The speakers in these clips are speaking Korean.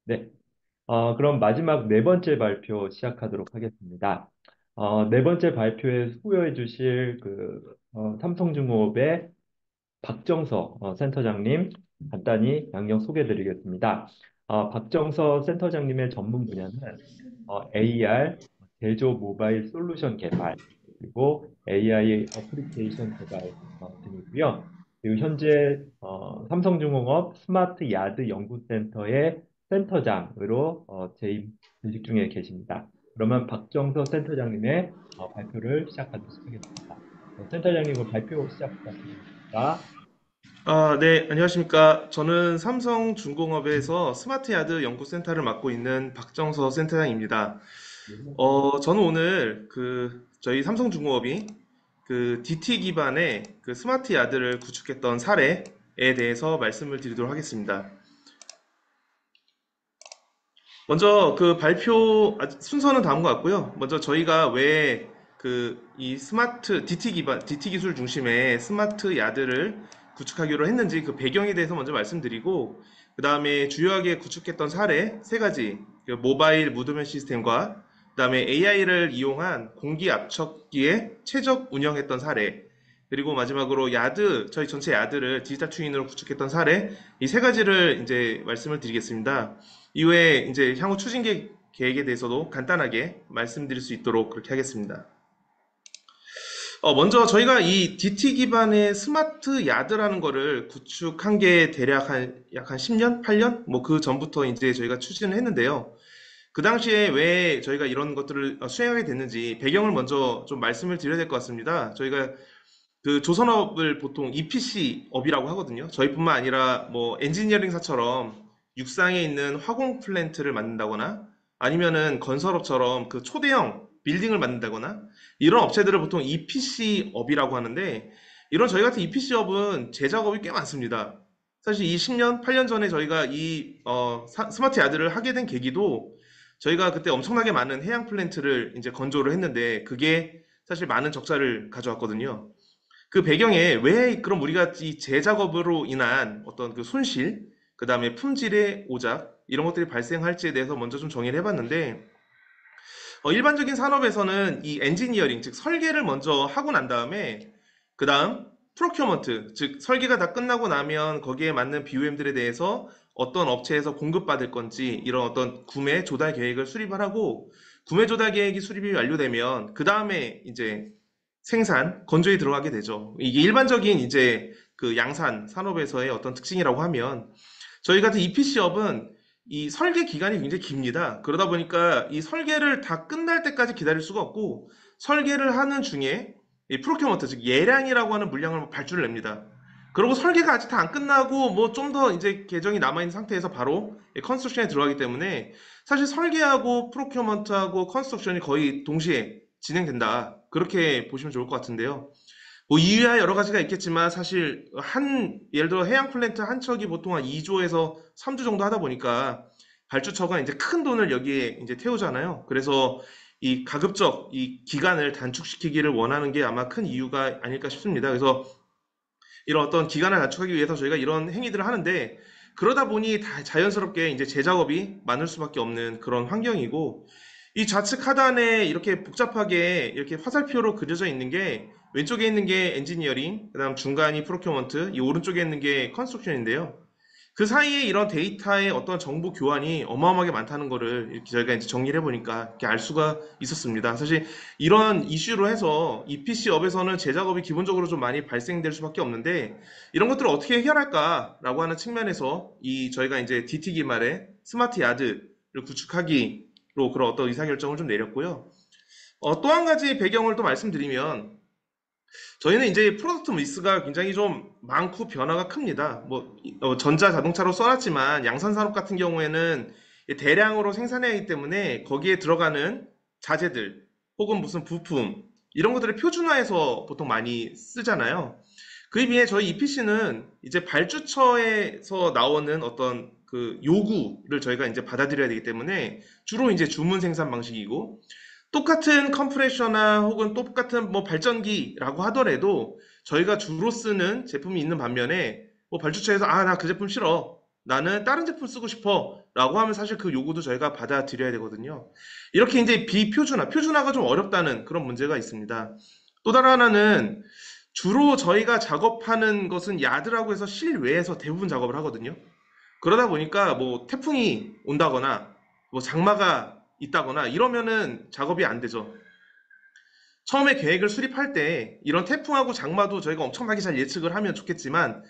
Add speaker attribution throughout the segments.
Speaker 1: 네. 그럼 마지막 네 번째 발표 시작하도록 하겠습니다. 네 번째 발표에 수요해 주실 삼성중공업의 박정서 센터장님 간단히 양력 소개해 드리겠습니다. 박정서 센터장님의 전문 분야는 AR, 제조 모바일 솔루션 개발, 그리고 AI 어플리케이션 개발 등이고요. 그리고 현재 삼성중공업 스마트 야드 연구센터의 센터장으로 재직 중에 계십니다. 그러면 박정서 센터장님의 발표를 시작하도록 하겠습니다. 센터장님 그 발표 시작 부탁드립니다.
Speaker 2: 네, 안녕하십니까. 저는 삼성중공업에서 스마트야드 연구센터를 맡고 있는 박정서 센터장입니다. 저는 오늘 저희 삼성중공업이 DT 기반의 스마트야드를 구축했던 사례에 대해서 말씀을 드리도록 하겠습니다. 먼저 발표 순서는 다음과 같고요. 먼저 저희가 왜 이 스마트 DT 기술 중심의 스마트 야드를 구축하기로 했는지 그 배경에 대해서 먼저 말씀드리고, 그 다음에 주요하게 구축했던 사례 세 가지, 모바일 무드면 시스템과 그 다음에 AI를 이용한 공기 압착기의 최적 운영했던 사례, 그리고 마지막으로 저희 전체 야드를 디지털 트윈으로 구축했던 사례, 이 세 가지를 이제 말씀을 드리겠습니다. 이후에 이제 향후 추진 계획에 대해서도 간단하게 말씀드릴 수 있도록 그렇게 하겠습니다. 먼저 저희가 이 DT 기반의 스마트 야드라는 거를 구축한 게 대략 약 한 10년, 8년? 뭐 그 전부터 이제 저희가 추진을 했는데요. 그 당시에 왜 저희가 이런 것들을 수행하게 됐는지 배경을 먼저 좀 말씀을 드려야 될 것 같습니다. 저희가 조선업을 보통 EPC 업이라고 하거든요. 저희뿐만 아니라 뭐 엔지니어링사처럼 육상에 있는 화공 플랜트를 만든다거나 아니면은 건설업처럼 초대형 빌딩을 만든다거나 이런 업체들을 보통 EPC 업이라고 하는데, 이런 저희 같은 EPC 업은 제작업이 꽤 많습니다. 사실 이 10년, 8년 전에 저희가 스마트 야드를 하게 된 계기도, 저희가 그때 엄청나게 많은 해양 플랜트를 이제 건조를 했는데 그게 사실 많은 적자를 가져왔거든요. 그 배경에 왜 그럼 우리가 이 제작업으로 인한 어떤 손실, 그 다음에 품질의 오작, 이런 것들이 발생할지에 대해서 먼저 좀 정의를 해봤는데, 일반적인 산업에서는 이 엔지니어링, 즉 설계를 먼저 하고 난 다음에 그 다음 프로큐어먼트, 즉 설계가 다 끝나고 나면 거기에 맞는 BOM들에 대해서 어떤 업체에서 공급받을 건지 이런 어떤 구매 조달 계획을 수립을 하고, 구매 조달 계획이 수립이 완료되면 그 다음에 이제 생산, 건조에 들어가게 되죠. 이게 일반적인 이제 양산 산업에서의 어떤 특징이라고 하면, 저희 같은 EPC업은 이 설계 기간이 굉장히 깁니다. 그러다 보니까 이 설계를 다 끝날 때까지 기다릴 수가 없고, 설계를 하는 중에 이 프로큐어먼트, 즉 예량이라고 하는 물량을 발주를 냅니다. 그리고 설계가 아직 다 안 끝나고 뭐 좀 더 이제 계정이 남아있는 상태에서 바로 컨스트럭션에 들어가기 때문에, 사실 설계하고 프로큐어먼트하고 컨스트럭션이 거의 동시에 진행된다, 그렇게 보시면 좋을 것 같은데요. 뭐 이유야 여러 가지가 있겠지만, 사실 예를 들어 해양 플랜트 한 척이 보통 한 2조에서 3조 정도 하다 보니까 발주처가 이제 큰 돈을 여기에 이제 태우잖아요. 그래서 이 가급적 이 기간을 단축시키기를 원하는 게 아마 큰 이유가 아닐까 싶습니다. 그래서 이런 어떤 기간을 단축하기 위해서 저희가 이런 행위들을 하는데, 그러다 보니 다 자연스럽게 이제 제작업이 많을 수밖에 없는 그런 환경이고, 이 좌측 하단에 이렇게 복잡하게 이렇게 화살표로 그려져 있는 게, 왼쪽에 있는 게 엔지니어링, 그다음 중간이 프로큐어먼트, 이 오른쪽에 있는 게 컨스트럭션인데요. 그 사이에 이런 데이터의 어떤 정보 교환이 어마어마하게 많다는 거를 이렇게 저희가 이제 정리를 해보니까 이렇게 알 수가 있었습니다. 사실 이런 이슈로 해서 EPC 업에서는 제작업이 기본적으로 좀 많이 발생될 수밖에 없는데, 이런 것들을 어떻게 해결할까라고 하는 측면에서 저희가 이제 DT 기말의 스마트 야드를 구축하기로 그런 어떤 의사결정을 좀 내렸고요. 또 한 가지 배경을 또 말씀드리면, 저희는 이제 프로덕트 미스가 굉장히 좀 많고 변화가 큽니다. 전자 자동차로 써놨지만 양산 산업 같은 경우에는 대량으로 생산해야 하기 때문에 거기에 들어가는 자재들 혹은 무슨 부품, 이런 것들을 표준화해서 보통 많이 쓰잖아요. 그에 비해 저희 EPC는 이제 발주처에서 나오는 어떤 요구를 저희가 이제 받아들여야 되기 때문에 주로 이제 주문 생산 방식이고, 똑같은 컴프레셔나 혹은 똑같은 뭐 발전기라고 하더라도 저희가 주로 쓰는 제품이 있는 반면에, 뭐 발주처에서 나 그 제품 싫어, 나는 다른 제품 쓰고 싶어. 라고 하면 사실 그 요구도 저희가 받아들여야 되거든요. 이렇게 이제 표준화가 좀 어렵다는 그런 문제가 있습니다. 또 다른 하나는 주로 저희가 작업하는 것은 야드라고 해서 실외에서 대부분 작업을 하거든요. 그러다 보니까 뭐 태풍이 온다거나 뭐 장마가 있다거나 이러면은 작업이 안 되죠. 처음에 계획을 수립할 때 이런 태풍하고 장마도 저희가 엄청나게 잘 예측을 하면 좋겠지만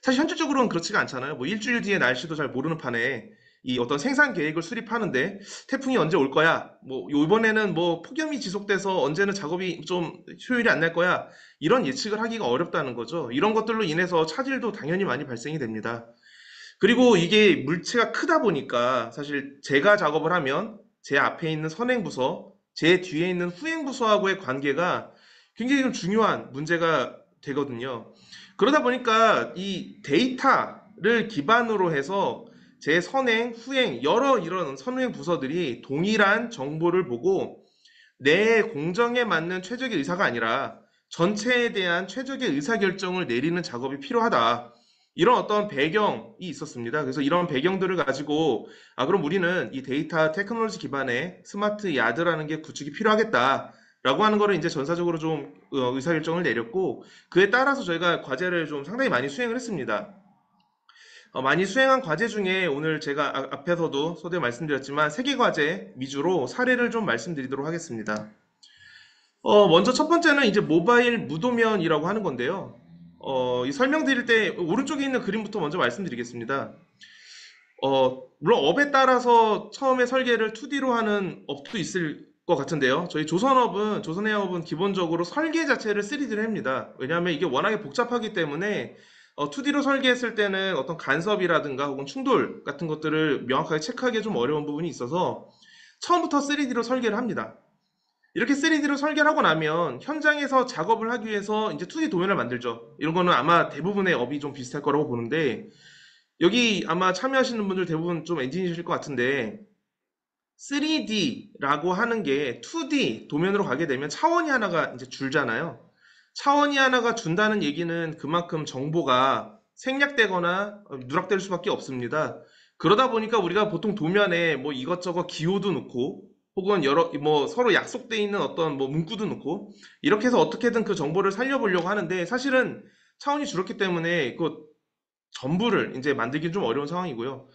Speaker 2: 사실 현실적으로는 그렇지가 않잖아요. 뭐 일주일 뒤에 날씨도 잘 모르는 판에 이 어떤 생산 계획을 수립하는데 태풍이 언제 올 거야? 뭐 이번에는 뭐 폭염이 지속돼서 언제는 작업이 좀 효율이 안 날 거야? 이런 예측을 하기가 어렵다는 거죠. 이런 것들로 인해서 차질도 당연히 많이 발생이 됩니다. 그리고 이게 물체가 크다 보니까 사실 제가 작업을 하면 제 앞에 있는 선행부서, 제 뒤에 있는 후행부서하고의 관계가 굉장히 좀 중요한 문제가 되거든요. 그러다 보니까 이 데이터를 기반으로 해서 제 선행, 후행, 여러 이런 선행 부서들이 동일한 정보를 보고 내 공정에 맞는 최적의 의사가 아니라 전체에 대한 최적의 의사결정을 내리는 작업이 필요하다. 이런 어떤 배경이 있었습니다. 그래서 이런 배경들을 가지고 그럼 우리는 이 데이터 테크놀로지 기반의 스마트 야드라는 게 구축이 필요하겠다. 라고 하는 거를 이제 전사적으로 좀 의사결정을 내렸고 그에 따라서 저희가 과제를 좀 상당히 많이 수행을 했습니다. 많이 수행한 과제 중에 오늘 제가 앞에서도 소대 말씀드렸지만 세 개 과제 위주로 사례를 좀 말씀드리도록 하겠습니다. 먼저 첫 번째는 이제 모바일 무도면이라고 하는 건데요. 이 설명드릴 때 오른쪽에 있는 그림부터 먼저 말씀드리겠습니다. 물론 업에 따라서 처음에 설계를 2D로 하는 업도 있을 것 같은데요. 저희 조선해양업은 기본적으로 설계 자체를 3D로 합니다. 왜냐하면 이게 워낙에 복잡하기 때문에 2D로 설계했을 때는 어떤 간섭이라든가 혹은 충돌 같은 것들을 명확하게 체크하기 좀 어려운 부분이 있어서 처음부터 3D로 설계를 합니다. 이렇게 3D로 설계를 하고 나면 현장에서 작업을 하기 위해서 이제 2D 도면을 만들죠. 이런 거는 아마 대부분의 업이 좀 비슷할 거라고 보는데 여기 아마 참여하시는 분들 대부분 좀 엔지니어실 것 같은데 3D라고 하는 게 2D 도면으로 가게 되면 차원이 하나가 이제 줄잖아요. 차원이 하나가 준다는 얘기는 그만큼 정보가 생략되거나 누락될 수밖에 없습니다. 그러다 보니까 우리가 보통 도면에 뭐 이것저것 기호도 넣고 혹은 여러 뭐 서로 약속돼 있는 어떤 뭐 문구도 넣고 이렇게 해서 어떻게든 그 정보를 살려보려고 하는데 사실은 차원이 줄었기 때문에 그 전부를 이제 만들긴 좀 어려운 상황이고요.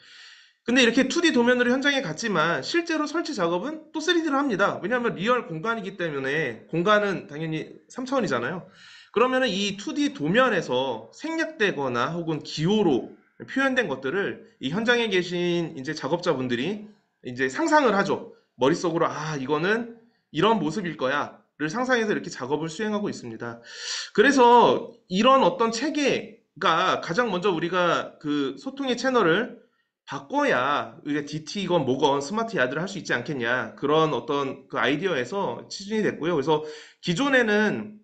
Speaker 2: 근데 이렇게 2D 도면으로 현장에 갔지만 실제로 설치 작업은 또 3D로 합니다. 왜냐하면 리얼 공간이기 때문에 공간은 당연히 3차원이잖아요. 그러면은 이 2D 도면에서 생략되거나 혹은 기호로 표현된 것들을 이 현장에 계신 이제 작업자분들이 이제 상상을 하죠. 머릿속으로 이거는 이런 모습일 거야를 상상해서 이렇게 작업을 수행하고 있습니다. 그래서 이런 어떤 체계가 가장 먼저 우리가 그 소통의 채널을 바꿔야 우리가 DT건 뭐건 스마트 야드를 할 수 있지 않겠냐 그런 어떤 그 아이디어에서 추진이 됐고요. 그래서 기존에는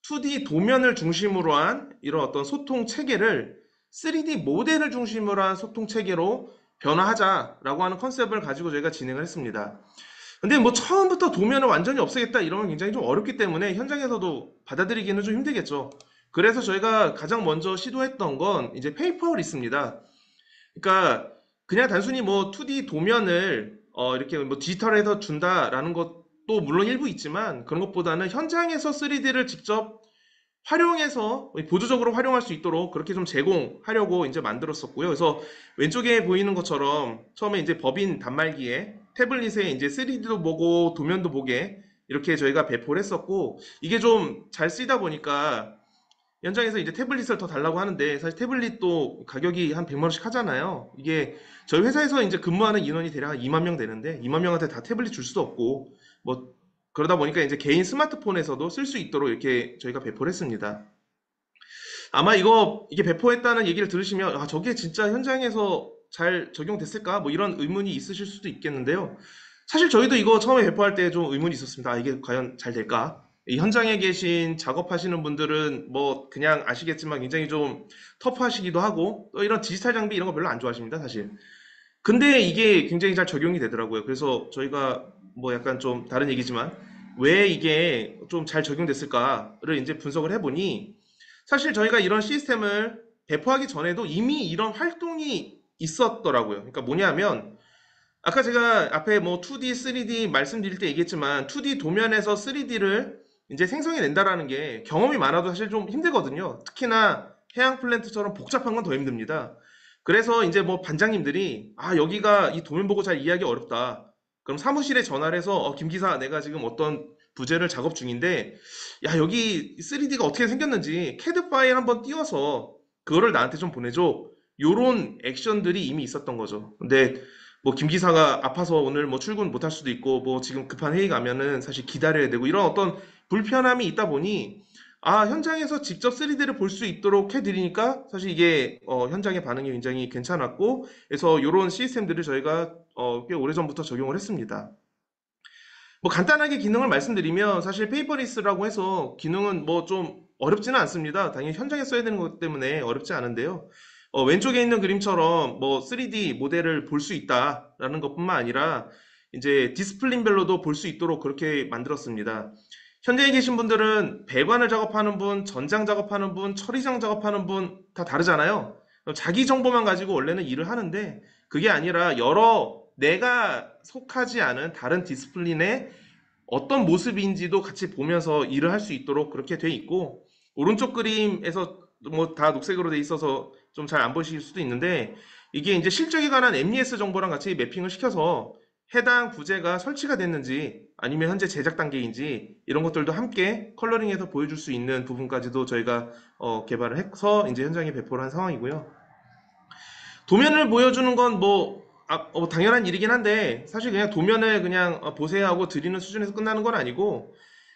Speaker 2: 2D 도면을 중심으로 한 이런 어떤 소통 체계를 3D 모델을 중심으로 한 소통 체계로 변화하자라고 하는 컨셉을 가지고 저희가 진행을 했습니다. 근데 뭐 처음부터 도면을 완전히 없애겠다 이러면 굉장히 좀 어렵기 때문에 현장에서도 받아들이기는 좀 힘들겠죠. 그래서 저희가 가장 먼저 시도했던 건 이제 페이퍼리스입니다. 그러니까 그냥 단순히 뭐 2D 도면을 이렇게 뭐 디지털해서 준다라는 것도 물론 일부 있지만 그런 것보다는 현장에서 3D를 직접 활용해서 보조적으로 활용할 수 있도록 그렇게 좀 제공하려고 이제 만들었었고요. 그래서 왼쪽에 보이는 것처럼 처음에 이제 법인 단말기에 태블릿에 이제 3D도 보고 도면도 보게 이렇게 저희가 배포를 했었고 이게 좀 잘 쓰이다 보니까 현장에서 이제 태블릿을 더 달라고 하는데 사실 태블릿도 가격이 한 100만 원씩 하잖아요. 이게 저희 회사에서 이제 근무하는 인원이 대략 한 2만 명 되는데 2만 명한테 다 태블릿 줄 수도 없고 뭐 그러다 보니까 이제 개인 스마트폰에서도 쓸 수 있도록 이렇게 저희가 배포를 했습니다. 아마 이게 배포했다는 얘기를 들으시면 저게 진짜 현장에서 잘 적용됐을까? 뭐 이런 의문이 있으실 수도 있겠는데요. 사실 저희도 이거 처음에 배포할 때 좀 의문이 있었습니다. 이게 과연 잘 될까? 이 현장에 계신 작업하시는 분들은 뭐 그냥 아시겠지만 굉장히 좀 터프하시기도 하고 또 이런 디지털 장비 이런 거 별로 안 좋아하십니다, 사실. 근데 이게 굉장히 잘 적용이 되더라고요. 그래서 저희가 뭐 약간 좀 다른 얘기지만 왜 이게 좀 잘 적용됐을까를 이제 분석을 해보니 사실 저희가 이런 시스템을 배포하기 전에도 이미 이런 활동이 있었더라고요. 그러니까 뭐냐면 아까 제가 앞에 뭐 2D, 3D 말씀드릴 때 얘기했지만 2D 도면에서 3D를 이제 생성해낸다라는 게 경험이 많아도 사실 좀 힘들거든요. 특히나 해양 플랜트처럼 복잡한 건 더 힘듭니다. 그래서 이제 뭐 반장님들이 아 여기가 이 도면 보고 잘 이해하기 어렵다. 그럼 사무실에 전화를 해서 김 기사 내가 지금 어떤 부재를 작업 중인데 야 여기 3D가 어떻게 생겼는지 캐드 파일 한번 띄워서 그거를 나한테 좀 보내줘. 요런 액션들이 이미 있었던 거죠. 근데 뭐 김 기사가 아파서 오늘 뭐 출근 못할 수도 있고 뭐 지금 급한 회의 가면은 사실 기다려야 되고 이런 어떤 불편함이 있다 보니 아 현장에서 직접 3D를 볼 수 있도록 해드리니까 사실 이게 현장의 반응이 굉장히 괜찮았고 그래서 이런 시스템들을 저희가 꽤 오래전부터 적용을 했습니다. 뭐 간단하게 기능을 말씀드리면 사실 페이퍼리스라고 해서 기능은 뭐 좀 어렵지는 않습니다. 당연히 현장에 써야 되는 것 때문에 어렵지 않은데요. 왼쪽에 있는 그림처럼 뭐 3D 모델을 볼 수 있다라는 것뿐만 아니라 이제 디스플린별로도 볼 수 있도록 그렇게 만들었습니다. 현장에 계신 분들은 배관을 작업하는 분, 전장 작업하는 분, 처리장 작업하는 분 다 다르잖아요. 자기 정보만 가지고 원래는 일을 하는데 그게 아니라 여러 내가 속하지 않은 다른 디스플린의 어떤 모습인지도 같이 보면서 일을 할 수 있도록 그렇게 돼 있고 오른쪽 그림에서 뭐 다 녹색으로 돼 있어서 좀 잘 안 보실 수도 있는데 이게 이제 실적에 관한 MES 정보랑 같이 매핑을 시켜서 해당 부재가 설치가 됐는지 아니면 현재 제작 단계인지 이런 것들도 함께 컬러링해서 보여줄 수 있는 부분까지도 저희가 개발을 해서 이제 현장에 배포를 한 상황이고요. 도면을 보여주는 건 뭐, 당연한 일이긴 한데, 사실 그냥 도면을 그냥 보세요 하고 드리는 수준에서 끝나는 건 아니고,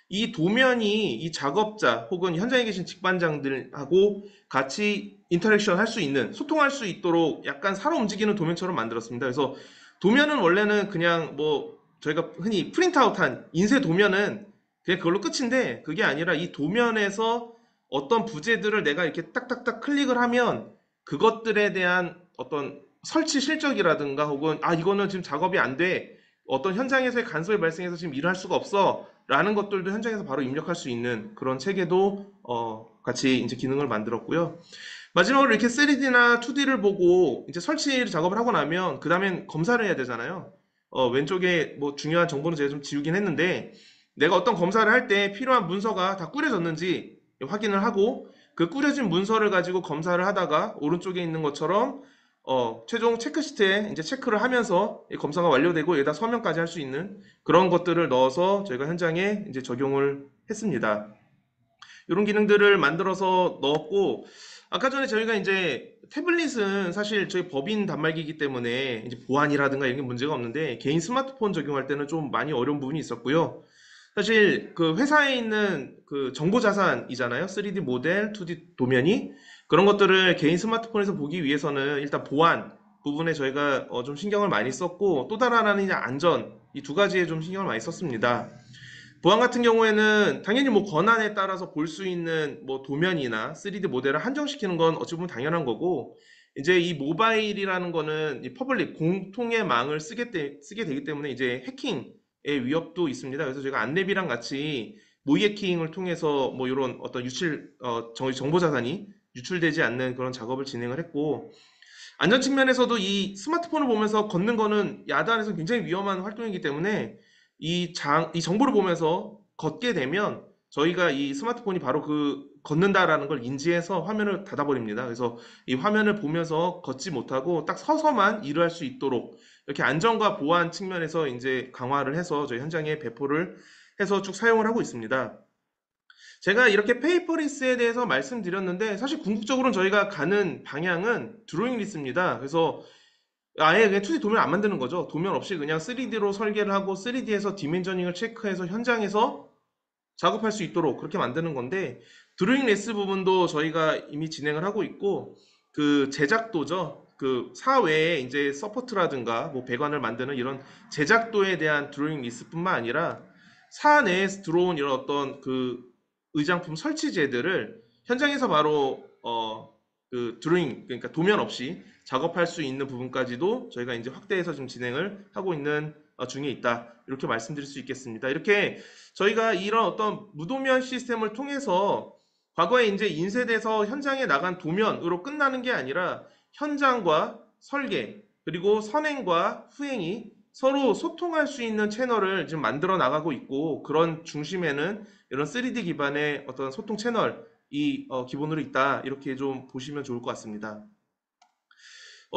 Speaker 2: 이 도면이 이 작업자 혹은 현장에 계신 직반장들하고 같이 인터랙션 할 수 있는, 소통할 수 있도록 약간 살아 움직이는 도면처럼 만들었습니다. 그래서 도면은 원래는 그냥 뭐, 저희가 흔히 프린트아웃한 인쇄 도면은 그냥 그걸로 끝인데, 그게 아니라 이 도면에서 어떤 부재들을 내가 이렇게 딱딱딱 클릭을 하면 그것들에 대한 어떤 설치 실적이라든가 혹은 이거는 지금 작업이 안 돼. 어떤 현장에서의 간섭이 발생해서 지금 일을 할 수가 없어. 라는 것들도 현장에서 바로 입력할 수 있는 그런 체계도 같이 이제 기능을 만들었고요. 마지막으로 이렇게 3D나 2D를 보고 이제 설치 작업을 하고 나면 그 다음엔 검사를 해야 되잖아요. 왼쪽에 뭐 중요한 정보는 제가 좀 지우긴 했는데 내가 어떤 검사를 할 때 필요한 문서가 다 꾸려졌는지 확인을 하고 그 꾸려진 문서를 가지고 검사를 하다가 오른쪽에 있는 것처럼 최종 체크시트에 이제 체크를 하면서 이 검사가 완료되고 여기다 서명까지 할 수 있는 그런 것들을 넣어서 저희가 현장에 이제 적용을 했습니다. 이런 기능들을 만들어서 넣었고 아까 전에 저희가 이제 태블릿은 사실 저희 법인 단말기이기 때문에 이제 보안이라든가 이런 게 문제가 없는데 개인 스마트폰 적용할 때는 좀 많이 어려운 부분이 있었고요. 사실 그 회사에 있는 그 정보 자산이잖아요. 3D 모델, 2D 도면이 그런 것들을 개인 스마트폰에서 보기 위해서는 일단 보안 부분에 저희가 좀 신경을 많이 썼고 또 다른 하나는 이제 안전 이 두 가지에 좀 신경을 많이 썼습니다. 보안 같은 경우에는 당연히 뭐 권한에 따라서 볼 수 있는 뭐 도면이나 3D 모델을 한정시키는 건 어찌 보면 당연한 거고 이제 이 모바일이라는 거는 이 퍼블릭 공통의 망을 쓰게 되기 때문에 이제 해킹의 위협도 있습니다. 그래서 제가 안랩이랑 같이 모의 해킹을 통해서 뭐 이런 어떤 정보 자산이 유출되지 않는 그런 작업을 진행을 했고 안전 측면에서도 이 스마트폰을 보면서 걷는 거는 야단에서 굉장히 위험한 활동이기 때문에 이 정보를 보면서 걷게 되면 저희가 이 스마트폰이 바로 그 걷는다라는 걸 인지해서 화면을 닫아버립니다. 그래서 이 화면을 보면서 걷지 못하고 딱 서서만 일을 할 수 있도록 이렇게 안전과 보안 측면에서 이제 강화를 해서 저희 현장에 배포를 해서 쭉 사용을 하고 있습니다. 제가 이렇게 페이퍼리스에 대해서 말씀드렸는데 사실 궁극적으로는 저희가 가는 방향은 드로잉 리스입니다. 그래서 아예 그냥 2D 도면 안 만드는 거죠. 도면 없이 그냥 3D로 설계를 하고 3D에서 디멘저닝을 체크해서 현장에서 작업할 수 있도록 그렇게 만드는 건데 드로잉 레스 부분도 저희가 이미 진행을 하고 있고 그 제작도죠. 그 사외에 이제 서포트라든가 뭐 배관을 만드는 이런 제작도에 대한 드로잉 리스뿐만 아니라 사 내에서 들어온 이런 어떤 그 의장품 설치제들을 현장에서 바로 그 드로잉 그러니까 도면 없이 작업할 수 있는 부분까지도 저희가 이제 확대해서 지금 진행을 하고 있는 중에 있다. 이렇게 말씀드릴 수 있겠습니다. 이렇게 저희가 이런 어떤 무도면 시스템을 통해서 과거에 이제 인쇄돼서 현장에 나간 도면으로 끝나는 게 아니라 현장과 설계, 그리고 선행과 후행이 서로 소통할 수 있는 채널을 지금 만들어 나가고 있고, 그런 중심에는 이런 3D 기반의 어떤 소통 채널이 기본으로 있다. 이렇게 좀 보시면 좋을 것 같습니다.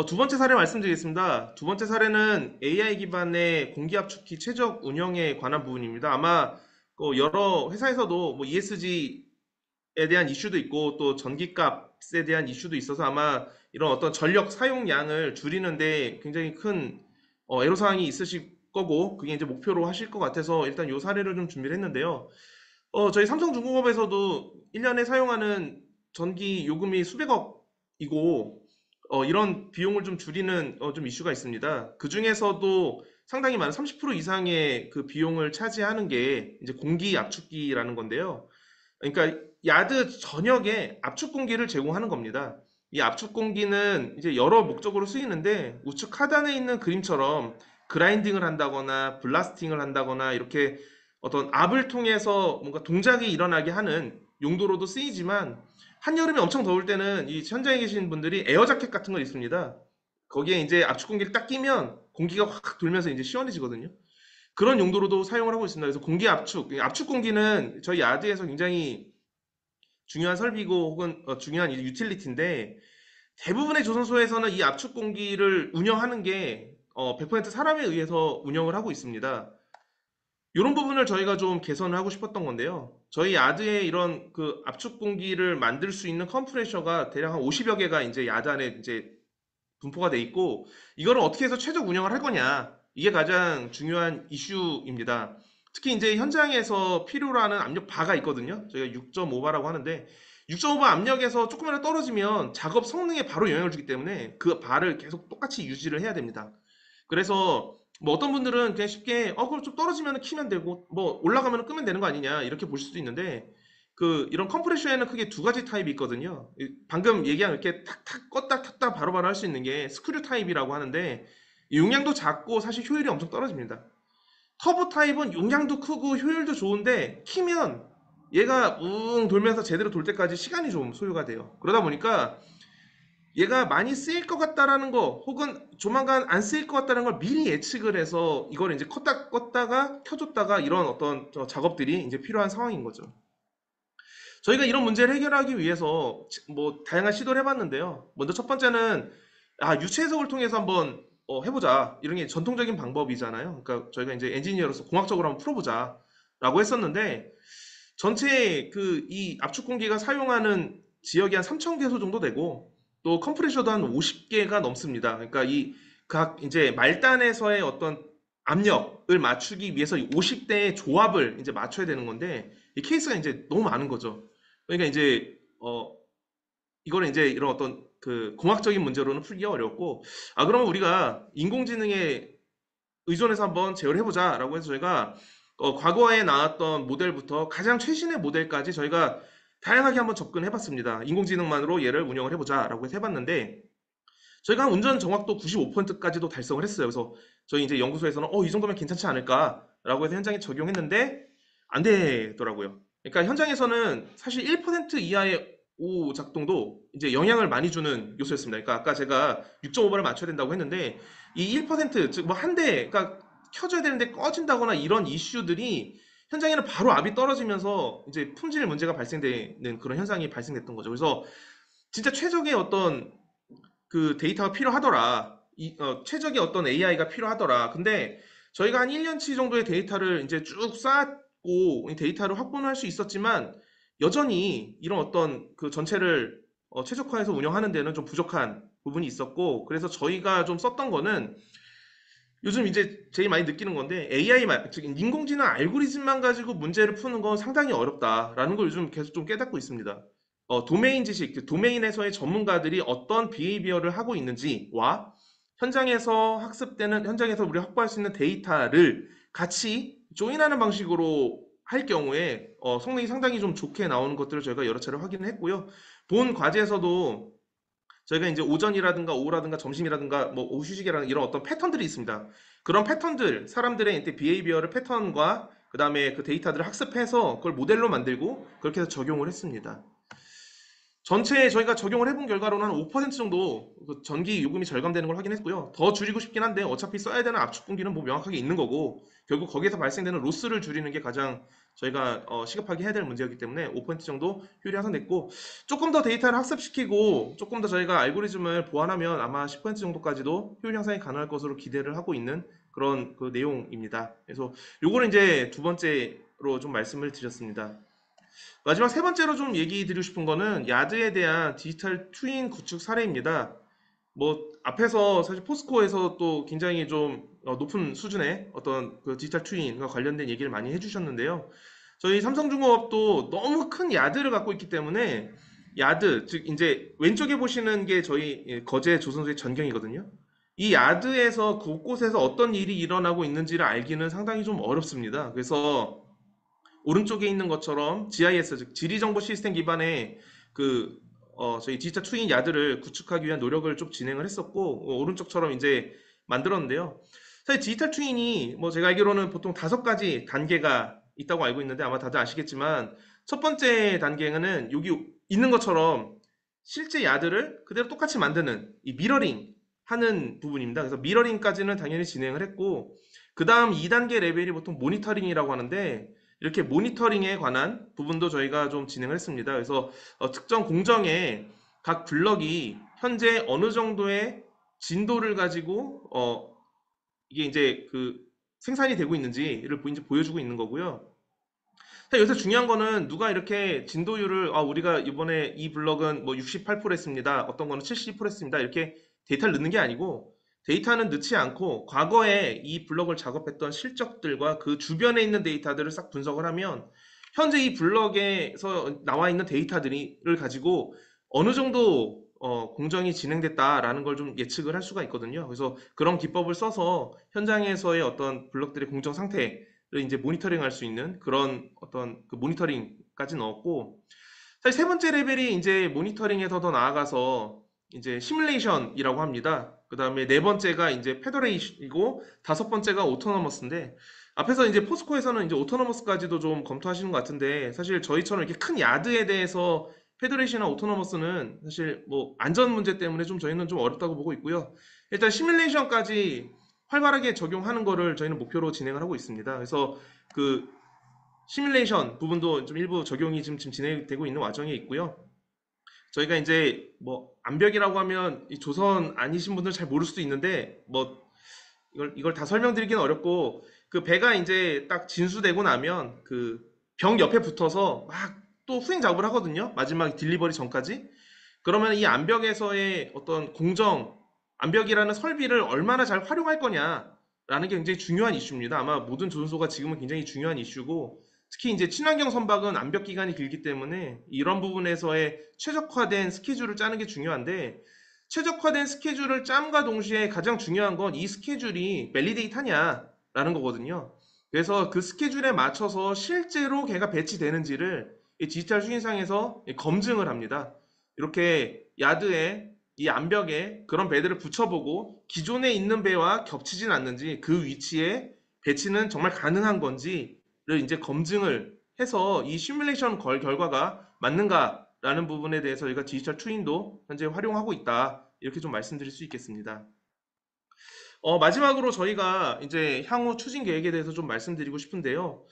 Speaker 2: 두 번째 사례 말씀드리겠습니다. 두 번째 사례는 AI 기반의 공기압축기 최적 운영에 관한 부분입니다. 아마 여러 회사에서도 뭐 ESG에 대한 이슈도 있고 또 전기값에 대한 이슈도 있어서 아마 이런 어떤 전력 사용량을 줄이는데 굉장히 큰 애로사항이 있으실 거고 그게 이제 목표로 하실 것 같아서 일단 이 사례를 좀 준비를 했는데요. 저희 삼성중공업에서도 1년에 사용하는 전기 요금이 수백억이고, 이런 비용을 좀 줄이는 좀 이슈가 있습니다. 그 중에서도 상당히 많은 30% 이상의 그 비용을 차지하는 게 이제 공기 압축기라는 건데요. 그러니까 야드 전역에 압축 공기를 제공하는 겁니다. 이 압축 공기는 이제 여러 목적으로 쓰이는데 우측 하단에 있는 그림처럼 그라인딩을 한다거나 블라스팅을 한다거나 이렇게 어떤 압을 통해서 뭔가 동작이 일어나게 하는 용도로도 쓰이지만 한여름에 엄청 더울 때는 이 현장에 계신 분들이 에어 자켓 같은 거 있습니다. 거기에 이제 압축 공기를 딱 끼면 공기가 확 돌면서 이제 시원해지거든요. 그런 용도로도 사용을 하고 있습니다. 그래서 공기 압축, 압축 공기는 저희 야드에서 굉장히 중요한 설비고 혹은 중요한 유틸리티인데 대부분의 조선소에서는 이 압축 공기를 운영하는 게 100% 사람에 의해서 운영을 하고 있습니다. 이런 부분을 저희가 좀 개선을 하고 싶었던 건데요. 저희 야드에 이런 그 압축 공기를 만들 수 있는 컴프레셔가 대략 한 50여 개가 이제 야드 안에 이제 분포가 돼 있고 이거를 어떻게 해서 최적 운영을 할 거냐 이게 가장 중요한 이슈입니다. 특히 이제 현장에서 필요로 하는 압력 바가 있거든요. 저희가 6.5바라고 하는데 6.5바 압력에서 조금이라도 떨어지면 작업 성능에 바로 영향을 주기 때문에 그 바를 계속 똑같이 유지를 해야 됩니다. 그래서 뭐 어떤 분들은 그냥 쉽게 그럼 좀 떨어지면 키면 되고 뭐 올라가면 끄면 되는 거 아니냐 이렇게 보실 수도 있는데 그 이런 컴프레셔에는 크게 두 가지 타입이 있거든요. 방금 얘기한 이렇게 탁탁 껐다 켰다 바로바로 할 수 있는 게 스크류 타입이라고 하는데 용량도 작고 사실 효율이 엄청 떨어집니다. 터보 타입은 용량도 크고 효율도 좋은데 키면 얘가 웅 돌면서 제대로 돌 때까지 시간이 좀 소요가 돼요. 그러다 보니까 얘가 많이 쓰일 것 같다라는 거 혹은 조만간 안 쓰일 것 같다는 걸 미리 예측을 해서 이걸 이제 껐다 껐다가 켜줬다가 이런 어떤 작업들이 이제 필요한 상황인 거죠. 저희가 이런 문제를 해결하기 위해서 뭐 다양한 시도를 해봤는데요. 먼저 첫 번째는 유체 해석을 통해서 한번 해보자. 이런 게 전통적인 방법이잖아요. 그러니까 저희가 이제 엔지니어로서 공학적으로 한번 풀어보자라고 했었는데 전체 그 이 압축 공기가 사용하는 지역이 한 3천 개소 정도 되고 또 컴프레셔도 한 50개가 넘습니다. 그러니까 이 각 이제 말단에서의 어떤 압력을 맞추기 위해서 50대의 조합을 이제 맞춰야 되는 건데 이 케이스가 이제 너무 많은 거죠. 그러니까 이제 이거는 이제 이런 어떤 그 공학적인 문제로는 풀기가 어렵고 그러면 우리가 인공지능에 의존해서 한번 제어를 해보자라고 해서 저희가 과거에 나왔던 모델부터 가장 최신의 모델까지 저희가 다양하게 한번 접근해봤습니다. 인공지능만으로 얘를 운영을 해보자라고 해서 해봤는데 저희가 한 운전 정확도 95%까지도 달성을 했어요. 그래서 저희 이제 연구소에서는 이 정도면 괜찮지 않을까라고 해서 현장에 적용했는데 안 되더라고요. 그러니까 현장에서는 사실 1% 이하의 오 작동도 이제 영향을 많이 주는 요소였습니다. 그러니까 아까 제가 6.5바를 맞춰야 된다고 했는데 이 1%, 즉 뭐 한 대가 켜져야 되는데 꺼진다거나 이런 이슈들이 현장에는 바로 압이 떨어지면서 이제 품질 문제가 발생되는 그런 현상이 발생됐던 거죠. 그래서 진짜 최적의 어떤 그 데이터가 필요하더라. 최적의 어떤 AI가 필요하더라. 근데 저희가 한 1년치 정도의 데이터를 이제 쭉 쌓고 데이터를 확보는 할 수 있었지만 여전히 이런 어떤 그 전체를 최적화해서 운영하는 데는 좀 부족한 부분이 있었고 그래서 저희가 좀 썼던 거는 요즘 이제 제일 많이 느끼는 건데 즉 인공지능 알고리즘만 가지고 문제를 푸는 건 상당히 어렵다라는 걸 요즘 계속 좀 깨닫고 있습니다. 도메인 지식, 그 도메인에서의 전문가들이 어떤 비헤이비어를 하고 있는지와 현장에서 우리가 확보할 수 있는 데이터를 같이 조인하는 방식으로 할 경우에 성능이 상당히 좀 좋게 나오는 것들을 저희가 여러 차례 확인을 했고요. 본 과제에서도 저희가 이제 오전이라든가 오후라든가 점심이라든가 뭐 오후 휴식이라든가 이런 어떤 패턴들이 있습니다. 그런 패턴들, 사람들의 이제 비헤이비어를 패턴과 그다음에 그 데이터들을 학습해서 그걸 모델로 만들고 그렇게 해서 적용을 했습니다. 전체 저희가 적용을 해본 결과로는 한 5% 정도 그 전기 요금이 절감되는 걸 확인했고요. 더 줄이고 싶긴 한데 어차피 써야 되는 압축분기는 뭐 명확하게 있는 거고 결국 거기에서 발생되는 로스를 줄이는 게 가장 저희가 시급하게 해야 될 문제였기 때문에 5% 정도 효율이 향상됐고 조금 더 데이터를 학습시키고 조금 더 저희가 알고리즘을 보완하면 아마 10% 정도까지도 효율 향상이 가능할 것으로 기대를 하고 있는 그런 그 내용입니다. 그래서 요거는 이제 두 번째로 좀 말씀을 드렸습니다. 마지막 세 번째로 좀 얘기 드리고 싶은 거는 야드에 대한 디지털 트윈 구축 사례입니다. 뭐 앞에서 사실 포스코에서 또 굉장히 좀 높은 수준의 어떤 그 디지털 트윈과 관련된 얘기를 많이 해주셨는데요. 저희 삼성중공업도 너무 큰 야드를 갖고 있기 때문에 야드, 즉 이제 왼쪽에 보시는 게 저희 거제 조선소의 전경이거든요. 이 야드에서 곳곳에서 어떤 일이 일어나고 있는지를 알기는 상당히 좀 어렵습니다. 그래서 오른쪽에 있는 것처럼 GIS, 즉 지리정보 시스템 기반의 그 저희 디지털 트윈 야드를 구축하기 위한 노력을 좀 진행을 했었고 오른쪽처럼 이제 만들었는데요. 사실 디지털 트윈이 뭐 제가 알기로는 보통 5가지 단계가 있다고 알고 있는데 아마 다들 아시겠지만 첫 번째 단계는 여기 있는 것처럼 실제 야드를 그대로 똑같이 만드는 이 미러링 하는 부분입니다. 그래서 미러링까지는 당연히 진행을 했고 그 다음 2단계 레벨이 보통 모니터링이라고 하는데 이렇게 모니터링에 관한 부분도 저희가 좀 진행을 했습니다. 그래서 특정 공정의 각 블럭이 현재 어느 정도의 진도를 가지고 이게 이제 그 생산이 되고 있는지를 이제 보여주고 있는 거고요. 여기서 중요한 거는 누가 이렇게 진도율을 우리가 이번에 이 블럭은 뭐 68% 했습니다. 어떤 거는 72% 했습니다. 이렇게 데이터를 넣는 게 아니고 데이터는 넣지 않고 과거에 이 블럭을 작업했던 실적들과 그 주변에 있는 데이터들을 싹 분석을 하면 현재 이 블럭에서 나와 있는 데이터들을 가지고 어느 정도 공정이 진행됐다라는 걸 좀 예측을 할 수가 있거든요. 그래서 그런 기법을 써서 현장에서의 어떤 블럭들의 공정 상태 를 이제 모니터링 할 수 있는 그런 어떤 그 모니터링까지 넣었고 사실 세 번째 레벨이 이제 모니터링에서 더 나아가서 이제 시뮬레이션이라고 합니다. 그 다음에 네 번째가 이제 페더레이션이고 다섯 번째가 오토노머스인데 앞에서 이제 포스코에서는 이제 오토노머스까지도 좀 검토하시는 것 같은데 사실 저희처럼 이렇게 큰 야드에 대해서 페더레이션이나 오토노머스는 사실 뭐 안전 문제 때문에 좀 저희는 좀 어렵다고 보고 있고요. 일단 시뮬레이션까지 활발하게 적용하는 거를 저희는 목표로 진행을 하고 있습니다. 그래서 그 시뮬레이션 부분도 좀 일부 적용이 지금 진행되고 있는 와정에 있고요. 저희가 이제 뭐 암벽이라고 하면 이 조선 아니신 분들은 잘 모를 수도 있는데 뭐 이걸 다 설명드리기는 어렵고 그 배가 이제 딱 진수되고 나면 그 병 옆에 붙어서 막 또 후행 작업을 하거든요. 마지막 딜리버리 전까지. 그러면 이 암벽에서의 어떤 공정, 암벽이라는 설비를 얼마나 잘 활용할 거냐라는 게 굉장히 중요한 이슈입니다. 아마 모든 조선소가 지금은 굉장히 중요한 이슈고 특히 이제 친환경 선박은 암벽 기간이 길기 때문에 이런 부분에서의 최적화된 스케줄을 짜는 게 중요한데 최적화된 스케줄을 짬과 동시에 가장 중요한 건 이 스케줄이 밸리데이트하냐라는 거거든요. 그래서 그 스케줄에 맞춰서 실제로 걔가 배치되는지를 이 디지털 수인상에서 검증을 합니다. 이렇게 야드에 이 암벽에 그런 배들을 붙여보고 기존에 있는 배와 겹치진 않는지 그 위치에 배치는 정말 가능한 건지를 이제 검증을 해서 이 시뮬레이션 결과가 맞는가라는 부분에 대해서 저희가 디지털 트윈도 현재 활용하고 있다. 이렇게 좀 말씀드릴 수 있겠습니다. 마지막으로 저희가 이제 향후 추진 계획에 대해서 좀 말씀드리고 싶은데요.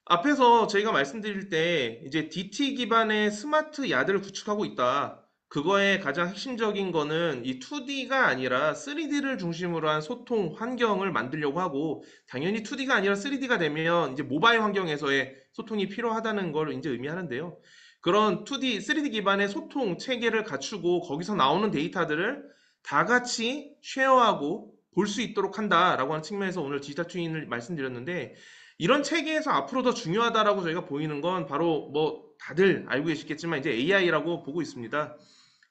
Speaker 2: 앞에서 저희가 말씀드릴 때 이제 DT 기반의 스마트 야드를 구축하고 있다. 그거의 가장 핵심적인 거는 이 2D가 아니라 3D를 중심으로 한 소통 환경을 만들려고 하고 당연히 2D가 아니라 3D가 되면 이제 모바일 환경에서의 소통이 필요하다는 걸 이제 의미하는데요. 그런 2D, 3D 기반의 소통 체계를 갖추고 거기서 나오는 데이터들을 다 같이 쉐어하고 볼 수 있도록 한다라고 하는 측면에서 오늘 디지털 트윈을 말씀드렸는데 이런 체계에서 앞으로 더 중요하다라고 저희가 보이는 건 바로 뭐 다들 알고 계시겠지만 이제 AI라고 보고 있습니다.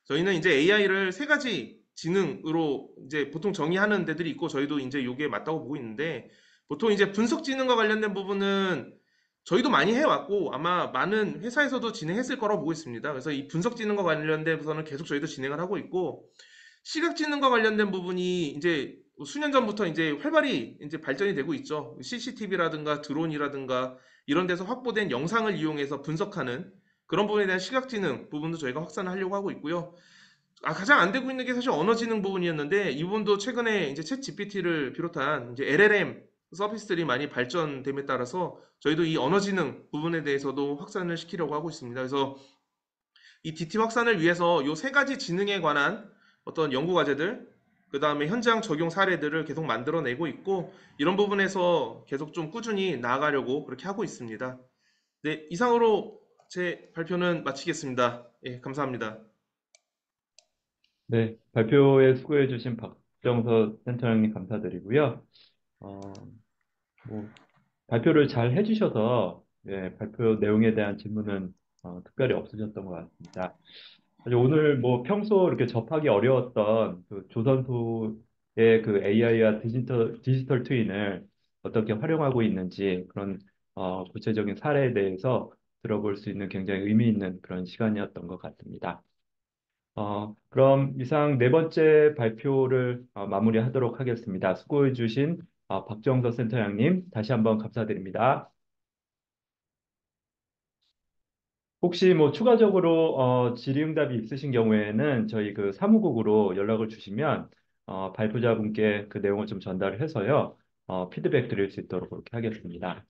Speaker 2: 저희는 이제 AI를 세 가지 지능으로 이제 보통 정의하는 데들이 있고 저희도 이제 요게 맞다고 보고 있는데 보통 이제 분석 지능과 관련된 부분은 저희도 많이 해왔고 아마 많은 회사에서도 진행했을 거라고 보고 있습니다. 그래서 이 분석 지능과 관련돼서는 계속 저희도 진행을 하고 있고 시각지능과 관련된 부분이 이제 수년 전부터 이제 활발히 이제 발전이 되고 있죠. CCTV라든가 드론이라든가 이런 데서 확보된 영상을 이용해서 분석하는 그런 부분에 대한 시각지능 부분도 저희가 확산을 하려고 하고 있고요. 가장 안 되고 있는 게 사실 언어지능 부분이었는데 이 부분도 최근에 이제 챗 GPT를 비롯한 이제 LLM 서비스들이 많이 발전됨에 따라서 저희도 이 언어지능 부분에 대해서도 확산을 시키려고 하고 있습니다. 그래서 이 DT 확산을 위해서 요 세 가지 지능에 관한 어떤 연구 과제들, 그 다음에 현장 적용 사례들을 계속 만들어내고 있고 이런 부분에서 계속 좀 꾸준히 나아가려고 그렇게 하고 있습니다. 네, 이상으로 제 발표는 마치겠습니다. 예, 감사합니다.
Speaker 1: 네, 발표에 수고해주신 박정서 센터장님 감사드리고요. 어, 뭐, 발표를 잘 해주셔서, 예, 발표 내용에 대한 질문은 특별히 없으셨던 것 같습니다. 사실 오늘 뭐 평소 이렇게 접하기 어려웠던 그 조선소의 그 AI와 디지털 트윈을 어떻게 활용하고 있는지 그런 구체적인 사례에 대해서 들어볼 수 있는 굉장히 의미 있는 그런 시간이었던 것 같습니다. 그럼 이상 네 번째 발표를 마무리하도록 하겠습니다. 수고해 주신 박정서 센터장님 다시 한번 감사드립니다. 혹시 뭐 추가적으로 질의응답이 있으신 경우에는 저희 그 사무국으로 연락을 주시면 발표자분께 그 내용을 좀 전달을 해서요 피드백 드릴 수 있도록 그렇게 하겠습니다.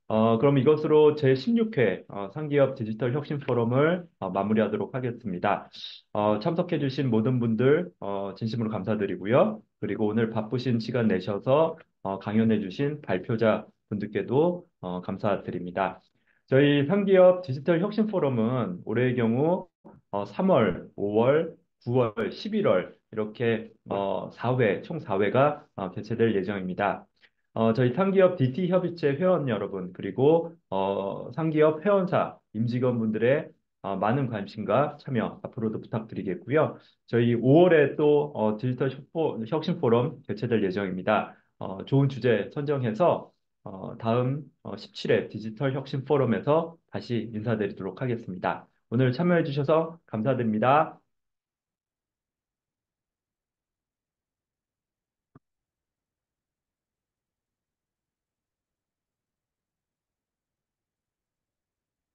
Speaker 1: 그럼 이것으로 제16회 상기업 디지털 혁신 포럼을 마무리하도록 하겠습니다. 참석해주신 모든 분들 진심으로 감사드리고요. 그리고 오늘 바쁘신 시간 내셔서 강연해주신 발표자 분들께도 감사드립니다. 저희 상기업 디지털 혁신 포럼은 올해의 경우 3월, 5월, 9월, 11월 이렇게 4회, 총 4회가 개최될 예정입니다. 저희 상기업 DT 협의체 회원 여러분, 그리고 상기업 회원사, 임직원분들의 많은 관심과 참여 앞으로도 부탁드리겠고요. 저희 5월에 또 디지털 혁신 포럼 개최될 예정입니다. 좋은 주제 선정해서 다음 17회 디지털 혁신 포럼에서 다시 인사드리도록 하겠습니다. 오늘 참여해 주셔서 감사드립니다.